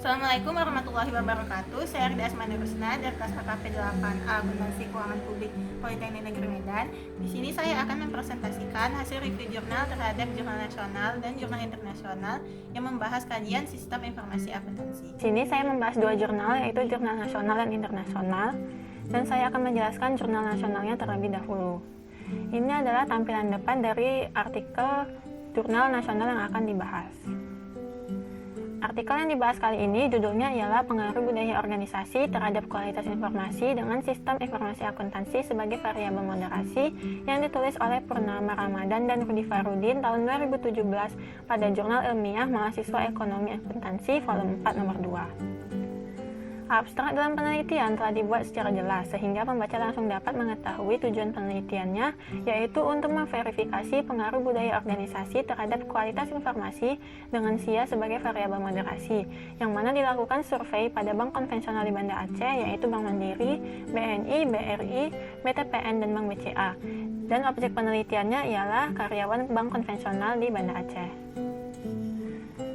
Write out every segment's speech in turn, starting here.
Assalamualaikum warahmatullahi wabarakatuh. Saya Rida Asmani Rusna dari kelas KKP 8A Akuntansi Keuangan Publik Politeknik Negeri Medan. Di sini saya akan mempresentasikan hasil review jurnal terhadap jurnal nasional dan jurnal internasional yang membahas kajian sistem informasi akuntansi. Di sini saya membahas dua jurnal, yaitu jurnal nasional dan internasional, dan saya akan menjelaskan jurnal nasionalnya terlebih dahulu. Ini adalah tampilan depan dari artikel jurnal nasional yang akan dibahas. Artikel yang dibahas kali ini judulnya ialah Pengaruh Budaya Organisasi Terhadap Kualitas Informasi dengan Sistem Informasi Akuntansi sebagai Variabel Moderasi, yang ditulis oleh Purnama Ramadan dan Rudi Farudin tahun 2017 pada Jurnal Ilmiah Mahasiswa Ekonomi Akuntansi volume 4 nomor 2. Abstrak dalam penelitian telah dibuat secara jelas sehingga pembaca langsung dapat mengetahui tujuan penelitiannya, yaitu untuk memverifikasi pengaruh budaya organisasi terhadap kualitas informasi dengan SIA sebagai variabel moderasi, yang mana dilakukan survei pada bank konvensional di Banda Aceh, yaitu Bank Mandiri, BNI, BRI, BTPN, dan Bank BCA. Dan objek penelitiannya ialah karyawan bank konvensional di Banda Aceh.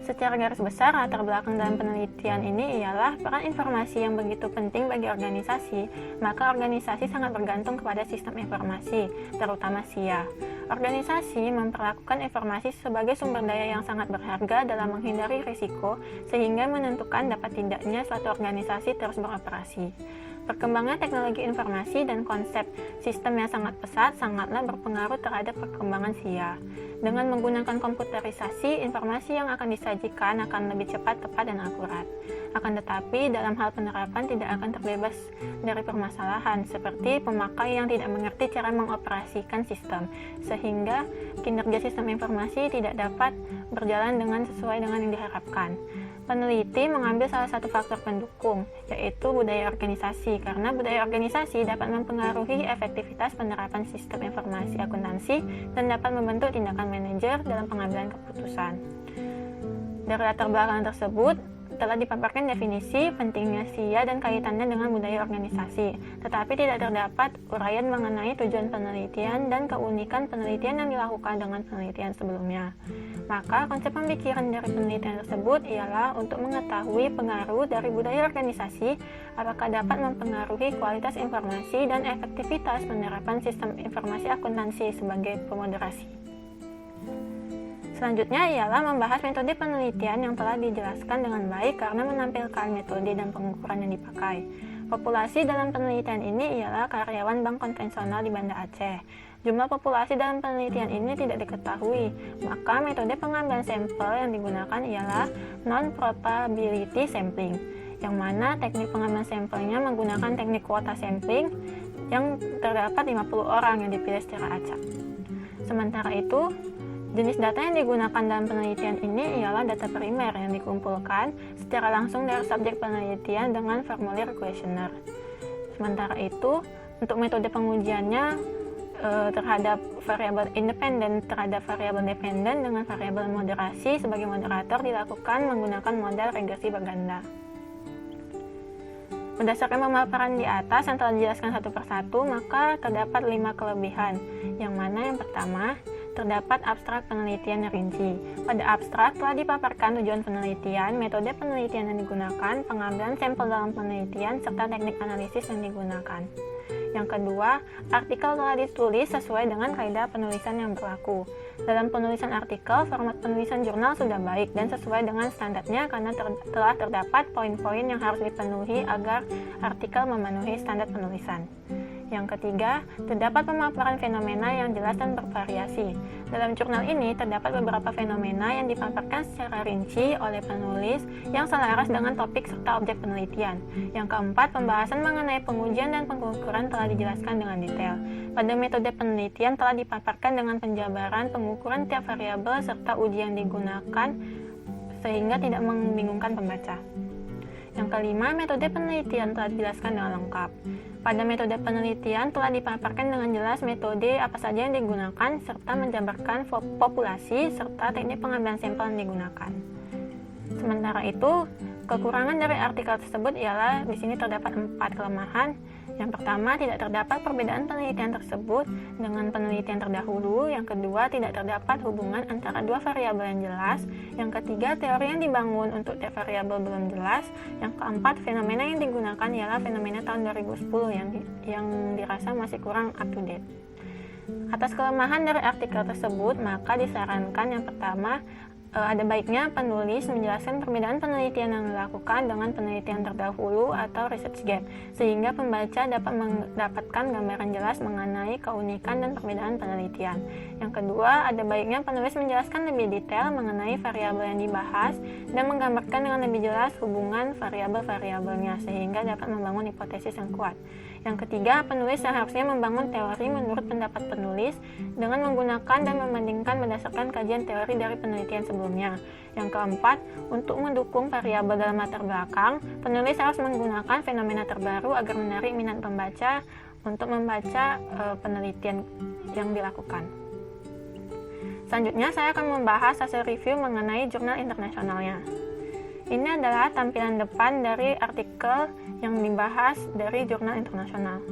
Secara garis besar, latar belakang dalam penelitian ini ialah peran informasi yang begitu penting bagi organisasi, maka organisasi sangat bergantung kepada sistem informasi, terutama SIA. Organisasi memperlakukan informasi sebagai sumber daya yang sangat berharga dalam menghindari risiko, sehingga menentukan dapat tidaknya suatu organisasi terus beroperasi. Perkembangan teknologi informasi dan konsep sistem yang sangat pesat sangatlah berpengaruh terhadap perkembangan SIA. Dengan menggunakan komputerisasi, informasi yang akan disajikan akan lebih cepat, tepat, dan akurat. Akan tetapi, dalam hal penerapan tidak akan terbebas dari permasalahan, seperti pemakai yang tidak mengerti cara mengoperasikan sistem, sehingga kinerja sistem informasi tidak dapat berjalan dengan sesuai dengan yang diharapkan. Peneliti mengambil salah satu faktor pendukung, yaitu budaya organisasi, karena budaya organisasi dapat mempengaruhi efektivitas penerapan sistem informasi akuntansi dan dapat membentuk tindakan manajer dalam pengambilan keputusan. Dari latar belakang tersebut, telah dipaparkan definisi pentingnya SIA dan kaitannya dengan budaya organisasi, tetapi tidak terdapat uraian mengenai tujuan penelitian dan keunikan penelitian yang dilakukan dengan penelitian sebelumnya. Maka konsep pemikiran dari penelitian tersebut ialah untuk mengetahui pengaruh dari budaya organisasi, apakah dapat mempengaruhi kualitas informasi dan efektivitas penerapan sistem informasi akuntansi sebagai pemoderasi. Selanjutnya ialah membahas metode penelitian yang telah dijelaskan dengan baik karena menampilkan metode dan pengukuran yang dipakai. Populasi dalam penelitian ini ialah karyawan bank konvensional di Banda Aceh. Jumlah populasi dalam penelitian ini tidak diketahui, maka metode pengambilan sampel yang digunakan ialah non-probability sampling, yang mana teknik pengambilan sampelnya menggunakan teknik kuota sampling yang terdapat 50 orang yang dipilih secara acak. Sementara itu, jenis data yang digunakan dalam penelitian ini ialah data primer yang dikumpulkan secara langsung dari subjek penelitian dengan formulir kuesioner. Sementara itu, untuk metode pengujiannya terhadap variabel independen terhadap variabel dependen dengan variabel moderasi sebagai moderator dilakukan menggunakan model regresi berganda. Berdasarkan pemaparan di atas yang telah dijelaskan satu persatu, maka terdapat 5 kelebihan, yang mana yang pertama, terdapat abstrak penelitian yang rinci. Pada abstrak telah dipaparkan tujuan penelitian, metode penelitian yang digunakan, pengambilan sampel dalam penelitian, serta teknik analisis yang digunakan. Yang kedua, artikel telah ditulis sesuai dengan kaidah penulisan yang berlaku. Dalam penulisan artikel, format penulisan jurnal sudah baik dan sesuai dengan standarnya karena telah terdapat poin-poin yang harus dipenuhi agar artikel memenuhi standar penulisan. Yang ketiga, terdapat pemaparan fenomena yang jelas dan bervariasi. Dalam jurnal ini terdapat beberapa fenomena yang dipaparkan secara rinci oleh penulis yang selaras dengan topik serta objek penelitian. Yang keempat, pembahasan mengenai pengujian dan pengukuran telah dijelaskan dengan detail. Pada metode penelitian telah dipaparkan dengan penjabaran pengukuran tiap variabel serta uji yang digunakan sehingga tidak membingungkan pembaca. Yang kelima, metode penelitian telah dijelaskan dengan lengkap. Pada metode penelitian telah dipaparkan dengan jelas metode apa saja yang digunakan serta menjabarkan populasi serta teknik pengambilan sampel yang digunakan. Sementara itu, kekurangan dari artikel tersebut ialah di sini terdapat 4 kelemahan. Yang pertama, tidak terdapat perbedaan penelitian tersebut dengan penelitian terdahulu. Yang kedua, tidak terdapat hubungan antara dua variabel yang jelas. Yang ketiga, teori yang dibangun untuk variabel belum jelas. Yang keempat, fenomena yang digunakan ialah fenomena tahun 2010 yang dirasa masih kurang up to date. Atas kelemahan dari artikel tersebut, maka disarankan yang pertama, ada baiknya penulis menjelaskan perbedaan penelitian yang dilakukan dengan penelitian terdahulu atau research gap, sehingga pembaca dapat mendapatkan gambaran jelas mengenai keunikan dan perbedaan penelitian. Yang kedua, ada baiknya penulis menjelaskan lebih detail mengenai variabel yang dibahas dan menggambarkan dengan lebih jelas hubungan variabel-variabelnya, sehingga dapat membangun hipotesis yang kuat. Yang ketiga, penulis seharusnya membangun teori menurut pendapat penulis dengan menggunakan dan membandingkan berdasarkan kajian teori dari penelitian sebelumnya. Yang keempat, untuk mendukung variabel dalam latar belakang, penulis harus menggunakan fenomena terbaru agar menarik minat pembaca untuk membaca penelitian yang dilakukan. Selanjutnya, saya akan membahas hasil review mengenai jurnal internasionalnya. Ini adalah tampilan depan dari artikel yang dibahas dari jurnal internasional.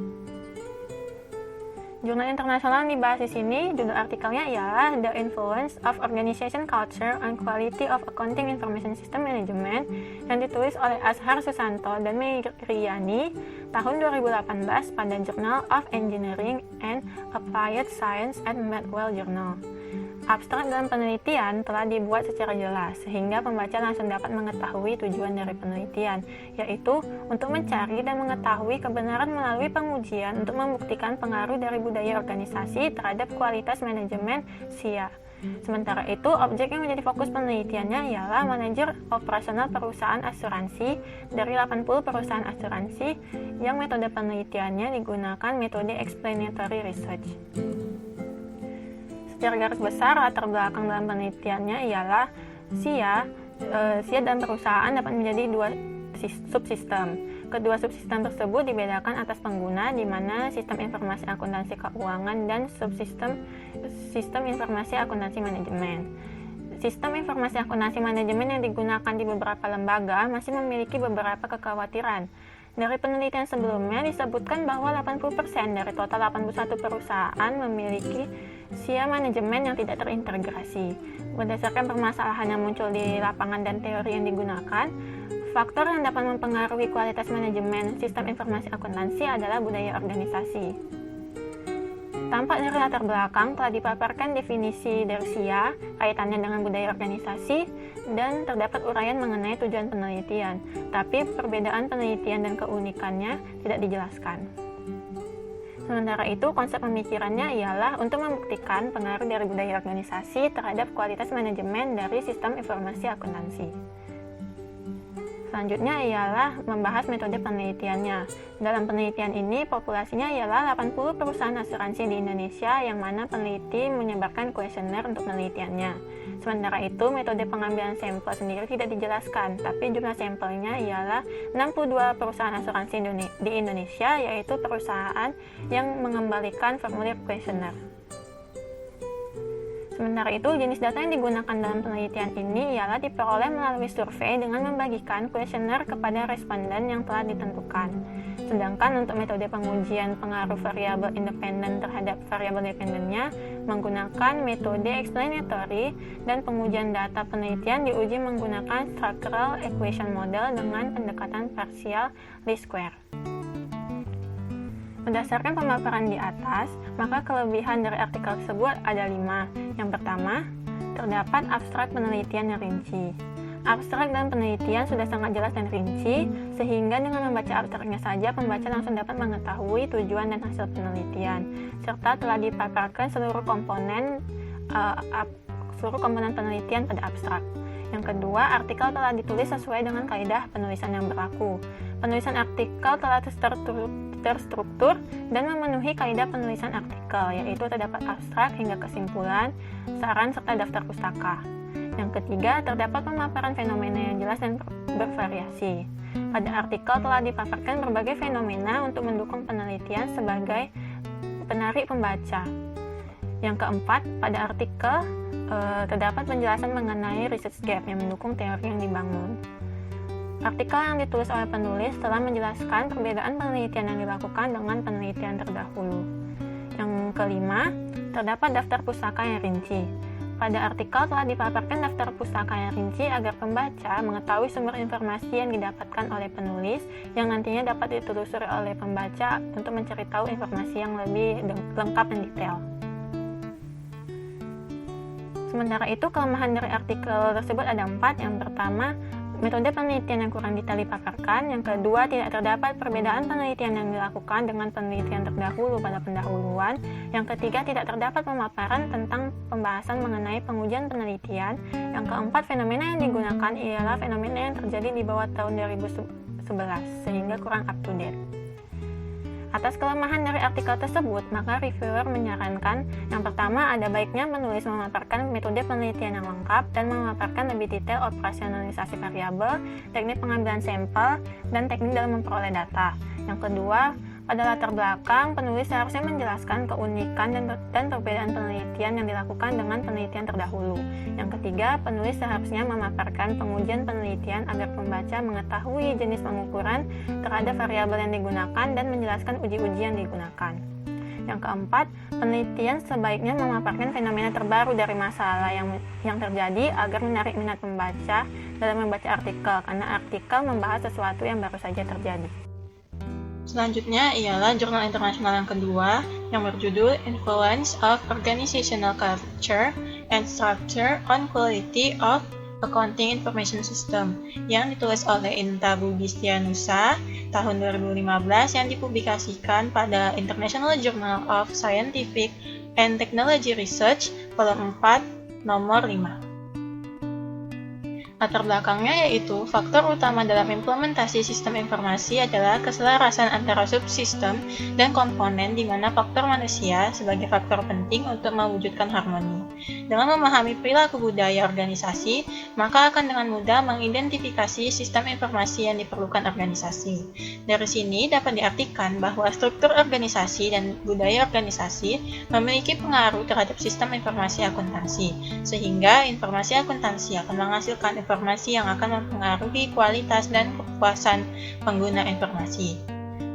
Jurnal internasional yang dibahas di sini, judul artikelnya ialah The Influence of Organization Culture on Quality of Accounting Information System Management, yang ditulis oleh Azhar Susanto dan Meriani tahun 2018 pada Journal of Engineering and Applied Science at Medwell Journal. Abstrak dalam penelitian telah dibuat secara jelas, sehingga pembaca langsung dapat mengetahui tujuan dari penelitian, yaitu untuk mencari dan mengetahui kebenaran melalui pengujian untuk membuktikan pengaruh dari budaya organisasi terhadap kualitas manajemen SIA. Sementara itu, objek yang menjadi fokus penelitiannya ialah manajer operasional perusahaan asuransi dari 80 perusahaan asuransi yang metode penelitiannya digunakan metode explanatory research. Secara garis besar, latar belakang dalam penelitiannya ialah SIA dan perusahaan dapat menjadi dua subsistem. Kedua subsistem tersebut dibedakan atas pengguna, di mana sistem informasi akuntansi keuangan dan sistem informasi akuntansi manajemen. Sistem informasi akuntansi manajemen yang digunakan di beberapa lembaga masih memiliki beberapa kekhawatiran. Dari penelitian sebelumnya disebutkan bahwa 80% dari total 81 perusahaan memiliki SIA manajemen yang tidak terintegrasi. Berdasarkan permasalahan yang muncul di lapangan dan teori yang digunakan, faktor yang dapat mempengaruhi kualitas manajemen sistem informasi akuntansi adalah budaya organisasi. Tampak dari latar belakang telah dipaparkan definisi dari SIA, kaitannya dengan budaya organisasi, dan terdapat uraian mengenai tujuan penelitian, tapi perbedaan penelitian dan keunikannya tidak dijelaskan. Sementara itu, konsep pemikirannya ialah untuk membuktikan pengaruh dari budaya organisasi terhadap kualitas manajemen dari sistem informasi akuntansi. Selanjutnya ialah membahas metode penelitiannya. Dalam penelitian ini, populasinya ialah 80 perusahaan asuransi di Indonesia yang mana peneliti menyebarkan kuesioner untuk penelitiannya. Sementara itu, metode pengambilan sampel sendiri tidak dijelaskan, tapi jumlah sampelnya ialah 62 perusahaan asuransi di Indonesia, yaitu perusahaan yang mengembalikan formulir kuesioner. Sementara itu, jenis data yang digunakan dalam penelitian ini ialah diperoleh melalui survei dengan membagikan kuesioner kepada responden yang telah ditentukan. Sedangkan untuk metode pengujian pengaruh variabel independen terhadap variabel dependennya menggunakan metode explanatory, dan pengujian data penelitian diuji menggunakan structural equation model dengan pendekatan partial least square. Berdasarkan pemaparan di atas, maka kelebihan dari artikel tersebut ada 5. Yang pertama, terdapat abstrak penelitian yang rinci. Abstrak dalam penelitian sudah sangat jelas dan rinci, sehingga dengan membaca abstraknya saja, pembaca langsung dapat mengetahui tujuan dan hasil penelitian, serta telah dipaparkan seluruh komponen penelitian pada abstrak. Yang kedua, artikel telah ditulis sesuai dengan kaidah penulisan yang berlaku. Penulisan artikel telah terstruktur dan memenuhi kaidah penulisan artikel, yaitu terdapat abstrak hingga kesimpulan, saran, serta daftar pustaka. Yang ketiga, terdapat pemaparan fenomena yang jelas dan bervariasi. Pada artikel telah dipaparkan berbagai fenomena untuk mendukung penelitian sebagai penarik pembaca. Yang keempat, pada artikel terdapat penjelasan mengenai research gap yang mendukung teori yang dibangun. Artikel yang ditulis oleh penulis telah menjelaskan perbedaan penelitian yang dilakukan dengan penelitian terdahulu. Yang kelima, terdapat daftar pustaka yang rinci. Pada artikel telah dipaparkan daftar pustaka yang rinci agar pembaca mengetahui sumber informasi yang didapatkan oleh penulis yang nantinya dapat ditelusuri oleh pembaca untuk mencari tahu informasi yang lebih lengkap dan detail. Sementara itu, kelemahan dari artikel tersebut ada 4. Yang pertama, metode penelitian yang kurang detail dipaparkan. Yang kedua, tidak terdapat perbedaan penelitian yang dilakukan dengan penelitian terdahulu pada pendahuluan. Yang ketiga, tidak terdapat pemaparan tentang pembahasan mengenai pengujian penelitian. Yang keempat, fenomena yang digunakan ialah fenomena yang terjadi di bawah tahun 2011, sehingga kurang up to date. Atas kelemahan dari artikel tersebut, maka reviewer menyarankan yang pertama, ada baiknya penulis memaparkan metode penelitian yang lengkap dan memaparkan lebih detail operasionalisasi variabel, teknik pengambilan sampel, dan teknik dalam memperoleh data. Yang kedua, pada latar belakang, penulis seharusnya menjelaskan keunikan dan perbedaan penelitian yang dilakukan dengan penelitian terdahulu. Yang ketiga, penulis seharusnya memaparkan pengujian penelitian agar pembaca mengetahui jenis pengukuran terhadap variabel yang digunakan dan menjelaskan uji-uji yang digunakan. Yang keempat, penelitian sebaiknya memaparkan fenomena terbaru dari masalah yang terjadi agar menarik minat pembaca dalam membaca artikel, karena artikel membahas sesuatu yang baru saja terjadi. Selanjutnya ialah jurnal internasional yang kedua yang berjudul Influence of Organizational Culture and Structure on Quality of Accounting Information System yang ditulis oleh Inta Budistianusa tahun 2015 yang dipublikasikan pada International Journal of Scientific and Technology Research volume 4 nomor 5. Latar belakangnya yaitu faktor utama dalam implementasi sistem informasi adalah keselarasan antara subsistem dan komponen di mana faktor manusia sebagai faktor penting untuk mewujudkan harmoni. Dengan memahami perilaku budaya organisasi, maka akan dengan mudah mengidentifikasi sistem informasi yang diperlukan organisasi. Dari sini dapat diartikan bahwa struktur organisasi dan budaya organisasi memiliki pengaruh terhadap sistem informasi akuntansi, sehingga informasi akuntansi akan menghasilkan informasi yang akan mempengaruhi kualitas dan kepuasan pengguna informasi.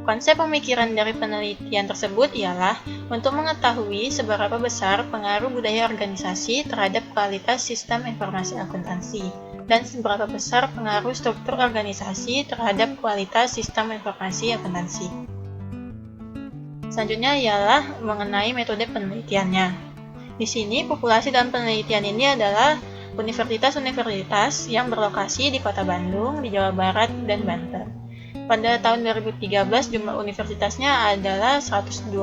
Konsep pemikiran dari penelitian tersebut ialah untuk mengetahui seberapa besar pengaruh budaya organisasi terhadap kualitas sistem informasi akuntansi dan seberapa besar pengaruh struktur organisasi terhadap kualitas sistem informasi akuntansi. Selanjutnya ialah mengenai metode penelitiannya. Di sini populasi dalam penelitian ini adalah universitas-universitas yang berlokasi di Kota Bandung, di Jawa Barat, dan Banten. Pada tahun 2013, jumlah universitasnya adalah 102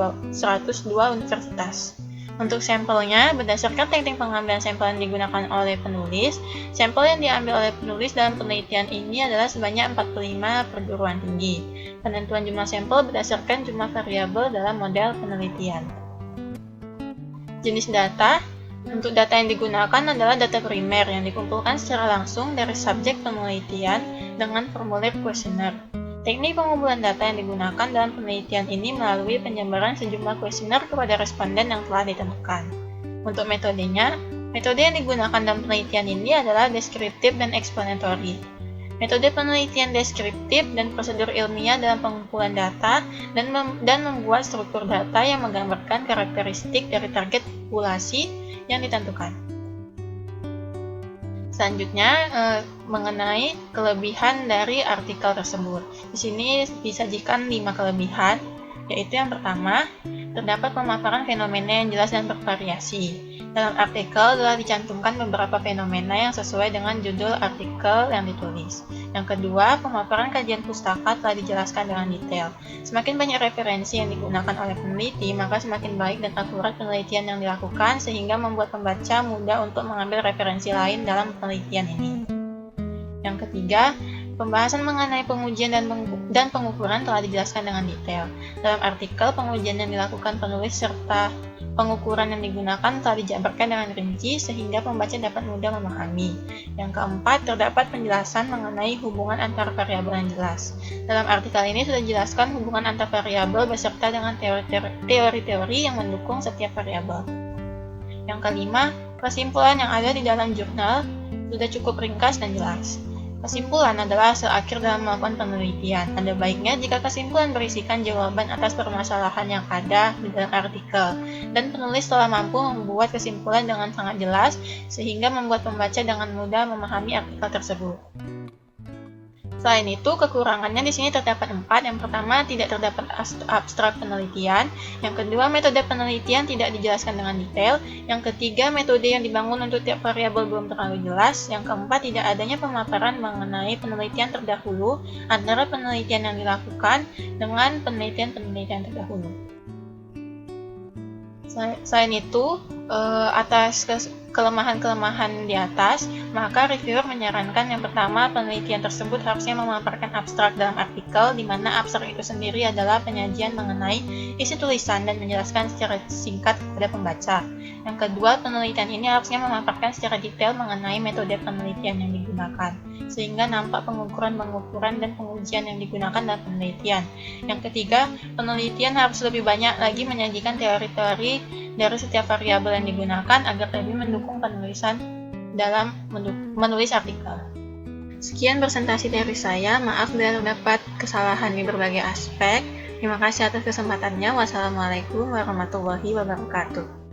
universitas. Untuk sampelnya, berdasarkan teknik pengambilan sampel yang digunakan oleh penulis, sampel yang diambil oleh penulis dalam penelitian ini adalah sebanyak 45 perguruan tinggi. Penentuan jumlah sampel berdasarkan jumlah variabel dalam model penelitian. Jenis data. Untuk data yang digunakan adalah data primer yang dikumpulkan secara langsung dari subjek penelitian dengan formulir kuesioner. Teknik pengumpulan data yang digunakan dalam penelitian ini melalui penyebaran sejumlah kuesioner kepada responden yang telah ditentukan. Untuk metodenya, metode yang digunakan dalam penelitian ini adalah deskriptif dan eksploratory. Metode penelitian deskriptif dan prosedur ilmiah dalam pengumpulan data dan membuat struktur data yang menggambarkan karakteristik dari target populasi yang ditentukan. Selanjutnya mengenai kelebihan dari artikel tersebut. Di sini disajikan 5 kelebihan, yaitu yang pertama, terdapat pemaparan fenomena yang jelas dan bervariasi. Dalam artikel telah dicantumkan beberapa fenomena yang sesuai dengan judul artikel yang ditulis. Yang kedua, pemaparan kajian pustaka telah dijelaskan dengan detail. Semakin banyak referensi yang digunakan oleh peneliti, maka semakin baik dan akurat penelitian yang dilakukan sehingga membuat pembaca mudah untuk mengambil referensi lain dalam penelitian ini. Yang ketiga, pembahasan mengenai pengujian dan pengukuran telah dijelaskan dengan detail. Dalam artikel, pengujian yang dilakukan penulis serta pengukuran yang digunakan telah dijabarkan dengan rinci sehingga pembaca dapat mudah memahami. Yang keempat, terdapat penjelasan mengenai hubungan antar variabel yang jelas. Dalam artikel ini sudah dijelaskan hubungan antar variabel beserta dengan teori-teori yang mendukung setiap variabel. Yang kelima, kesimpulan yang ada di dalam jurnal sudah cukup ringkas dan jelas. Kesimpulan adalah hasil akhir dalam melakukan penelitian. Ada baiknya jika kesimpulan berisikan jawaban atas permasalahan yang ada di dalam artikel, dan penulis telah mampu membuat kesimpulan dengan sangat jelas, sehingga membuat pembaca dengan mudah memahami artikel tersebut. Selain itu, kekurangannya di sini terdapat 4. Yang pertama, tidak terdapat abstrak penelitian. Yang kedua, metode penelitian tidak dijelaskan dengan detail. Yang ketiga, metode yang dibangun untuk tiap variabel belum terlalu jelas. Yang keempat, tidak adanya pemaparan mengenai penelitian terdahulu antara penelitian yang dilakukan dengan penelitian terdahulu. Selain itu, atas kelemahan-kelemahan di atas, maka reviewer menyarankan yang pertama, penelitian tersebut harusnya memaparkan abstrak dalam artikel, di mana abstrak itu sendiri adalah penyajian mengenai isi tulisan dan menjelaskan secara singkat kepada pembaca. Yang kedua, penelitian ini harusnya memaparkan secara detail mengenai metode penelitian yang digunakan, sehingga nampak pengukuran dan pengujian yang digunakan dalam penelitian. Yang ketiga, penelitian harus lebih banyak lagi menyajikan teori-teori dari setiap variabel yang digunakan agar lebih mendukung penulisan dalam menulis artikel. Sekian presentasi dari saya, maaf bila terdapat kesalahan di berbagai aspek. Terima kasih atas kesempatannya. Wassalamualaikum warahmatullahi wabarakatuh.